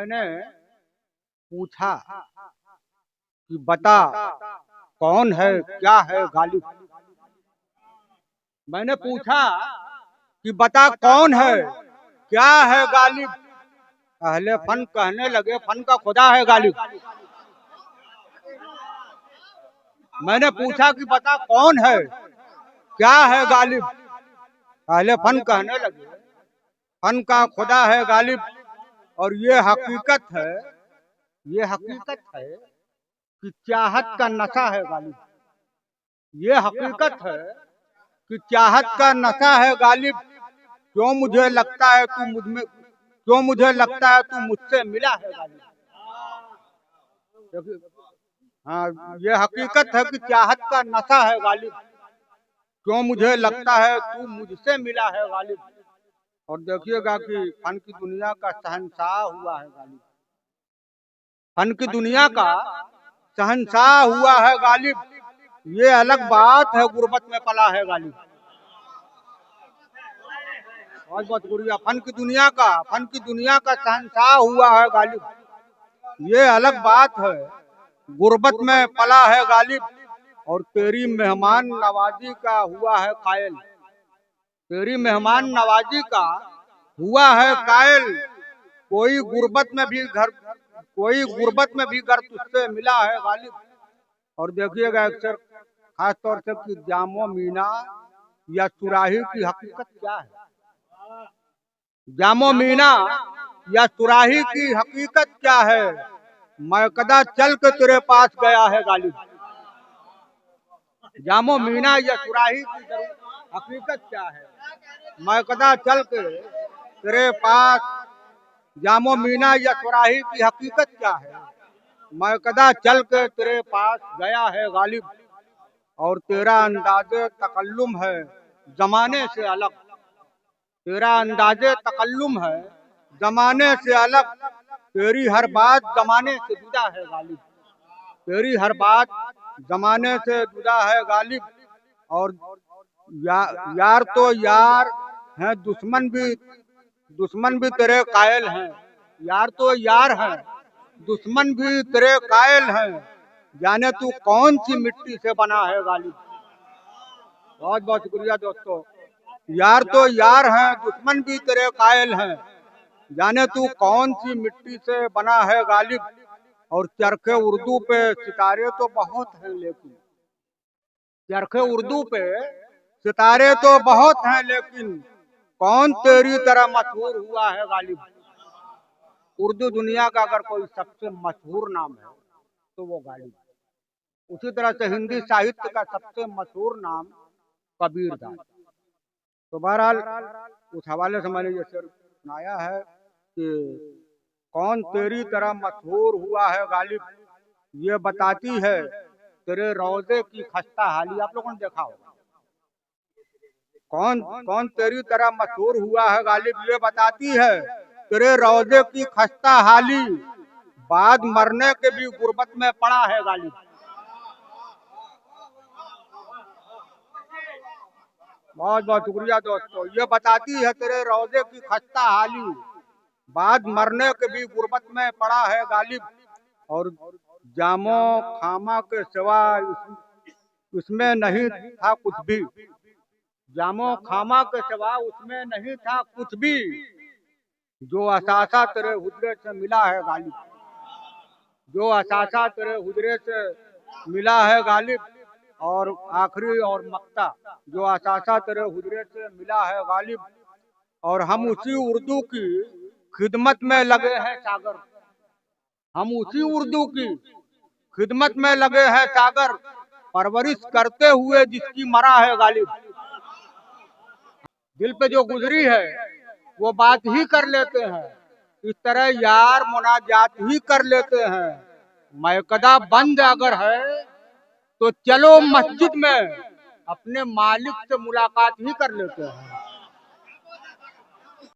मैंने पूछा कि बता कौन है क्या है गालिब। मैंने पूछा कि बता कौन है क्या है गालिब। अहले फन कहने लगे फन का खुदा है गालिब। मैंने पूछा कि बता कौन है क्या है गालिब। अहले फन कहने लगे फन का खुदा है गालिब। और ये हकीकत है कि चाहत का नशा है गालिब। ये हकीकत है कि चाहत का नशा है गालिब। क्यों मुझे लगता है तू मुझसे मिला है गालिब। हाँ, ये हकीकत है कि चाहत का नशा है गालिब। क्यों मुझे लगता है तू मुझसे मिला है गालिब। और देखिएगा कि फन की दुनिया का शहंशाह हुआ है गालिब। फन की दुनिया का शहंशाह हुआ है गालिब। ये अलग बात है गुर्बत में पला है गालिब। बहुत बहुत गुड़िया फन की दुनिया का शहंशाह हुआ है गालिब। ये अलग बात है गुर्बत में पला है गालिब। और तेरी मेहमान नवाजी का हुआ है कायल। तेरी मेहमान नवाजी का हुआ है कायल। कोई गुर्बत में भी घर तुझसे मिला है गालिब। और देखिएगा अक्सर खास तौर से कि जामो मीना या सुराही की हकीकत क्या है। जामो मीना या सुराही की हकीकत क्या है। मैं कदा चल के तेरे पास गया है गालिब। जामो मीना या सुराही की हकीकत क्या है। मैं कदा चल के तेरे पास जामो मीना या सुराही की हकीकत क्या है। मैं कदा चल के तेरे पास गया है गालिब। और तेरा अंदाज़े तकल्लुम है जमाने से अलग। तेरा अंदाज़े तकल्लुम है जमाने से अलग। तेरी हर बात जमाने से जुदा है गालिब। तेरी हर बात जमाने से जुदा है गालिब। और यार तो यार हैं दुश्मन भी तेरे कायल हैं। यार तो यार हैं दुश्मन भी तेरे कायल हैं। जाने तू कौन सी मिट्टी से बना है गालिब। बहुत बहुत शुक्रिया दोस्तों। यार तो यार हैं दुश्मन भी तेरे कायल हैं। जाने तू कौन सी मिट्टी से बना है गालिब। और चरखे उर्दू पे सितारे तो बहुत हैं लेकिन चरखे उर्दू पे सितारे तो बहुत हैं लेकिन कौन तेरी तरह मशहूर हुआ है गालिब। उर्दू दुनिया का अगर कोई सबसे मशहूर नाम है तो वो गालिब। उसी तरह से हिंदी साहित्य का सबसे मशहूर नाम कबीरदास। तो बहरहाल उस हवाले से मैंने ये शेर सुनाया है कि कौन तेरी तरह मशहूर हुआ है गालिब। ये बताती है तेरे रोजे की खस्ता हाली। आप लोगों ने देखा होगा कौन तेरी तरह मशहूर हुआ है गालिब। ये बताती है तेरे रोजे की खस्ता हाली। बाद मरने के भी गुर्बत में पड़ा है गालिब। बहुत बहुत शुक्रिया दोस्तों। ये बताती है तेरे रोजे की खस्ता हाली। बाद मरने के भी गुर्बत में पड़ा है गालिब। और जामो खामा के सिवा उसमें नहीं था कुछ भी। जामो खामा के सिवा उसमें नहीं था कुछ भी। जो असासा तेरे हुजरे से मिला है गालिब। जो असासा तेरे हुजरे से मिला है गालिब। और आखिरी और मक्ता जो असासा तेरे हुजरे से मिला है गालिब। और हम उसी उर्दू की खिदमत में लगे हैं सागर। हम उसी उर्दू की खिदमत में लगे हैं सागर। परवरिश करते हुए जिसकी मरा है गालिब। दिल पे जो गुजरी है वो बात ही कर लेते हैं। इस तरह यार मुनाजात ही कर लेते हैं। मैकदा बंद अगर है तो चलो मस्जिद में अपने मालिक से मुलाकात ही कर लेते हैं।